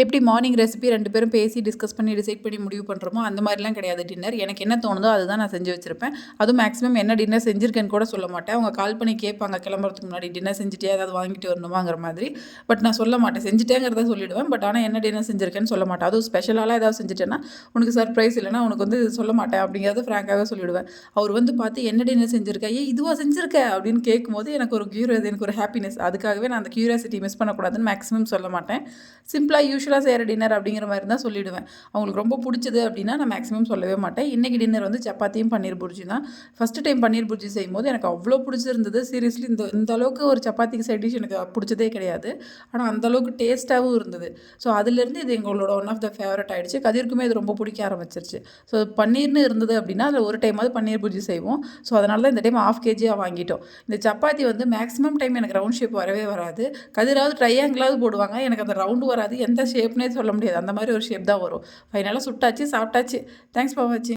எப்படி morning recipe 2 பேரும் பேசி டிஸ்கஸ் பண்ணி டிசைட் பண்ணி முடிவு பண்ணுறோமோ அந்த மாதிரிலாம் கிடையாது டின்னர். எனக்கு என்ன தோணுதோ அதுதான் நான் செஞ்சு வச்சிருப்பேன். அதுவும் மேக்ஸிமம் என்ன டின்னர் செஞ்சிருக்கேன்னு கூட சொல்ல மாட்டேன். அவங்க கால் பண்ணி கேட்பாங்க கிளம்புறதுக்கு முன்னாடி, டின்னர் செஞ்சுட்டியா, ஏதாவது வாங்கிட்டு வரணுமாங்கிற மாதிரி. பட் நான் சொல்ல மாட்டேன், செஞ்சுட்டேங்கிறத சொல்லிவிடுவேன். பட் ஆனால் என்ன டின்னர் செஞ்சிருக்கேன்னு சொல்ல மாட்டேன். அதுவும் ஸ்பெஷலாலாம் ஏதாவது செஞ்சுட்டேன்னா உனக்கு சர்ப்ரைஸ் இல்லைனா உனக்கு வந்து சொல்ல மாட்டேன் அப்படிங்கிறத ஃப்ராங்காகவே சொல்லிவிடுவேன். அவர் வந்து பார்த்து என்ன டின்னர் செஞ்சுருக்க, இதுவா செஞ்சுருக்க அப்படின்னு கேட்கும்போது எனக்கு ஒரு ஹாப்பினஸ். அதுக்காகவே நான் அந்த கியூரியாசிட்டி மிஸ் பண்ணக்கூடாதுன்னு மேக்ஸிமம் சொல்ல மாட்டேன். சிம்பிளாக யூஷுவலாக செய்கிற டின்னர் அப்படிங்கிற மாதிரி தான் சொல்லிவிடுவேன். அவங்களுக்கு ரொம்ப பிடிச்சது அப்படின்னா நான் மேக்ஸிமம் சொல்லவே மாட்டேன். இன்றைக்கி டின்னர் வந்து சப்பாத்தியும் பன்னீர் புர்ஜி தான். ஃபஸ்ட்டு டைம் பன்னீர் புர்ஜி செய்யும்போது எனக்கு அவ்வளோ பிடிச்சிருந்தது. சீரியஸ்லி இந்த அளவுக்கு ஒரு சப்பாத்திக்கு சைட் டிஷ் எனக்கு பிடிச்சதே கிடையாது. ஆனால் அந்தளவுக்கு டேஸ்ட்டாகவும் இருந்தது. ஸோ அதுலேருந்து இது எங்களோட ஒன் ஆஃப் த ஃபேவரட் ஆகிடுச்சு. கதிர்க்குமே இது ரொம்ப பிடிக்க ஆரம்பிச்சிருச்சு. ஸோ பன்னீர்னு இருந்தது அப்படின்னா அதில் ஒரு டைமாவது பன்னீர் புர்ஜி செய்வோம். ஸோ அதனால தான் இந்த டைம் 1/2 kg வாங்கிட்டோம். இந்த சப்பாத்தி வந்து மேக்ஸிமம் டைம் எனக்கு ரவுண்ட் ஷேப் வரவே வராது. கதிராவது ட்ரையாங்கிளாவது போடுவாங்க. எனக்கு அந்த ரவுண்டு வராது. எந்த ஷேப்னே சொல்ல முடியாது. அந்த மாதிரி ஒரு ஷேப் தான் வரும். ஃபைனலாக சுட்டாச்சு, சாப்பிட்டாச்சு. தேங்க்ஸ் ஃபார் வாட்சிங்.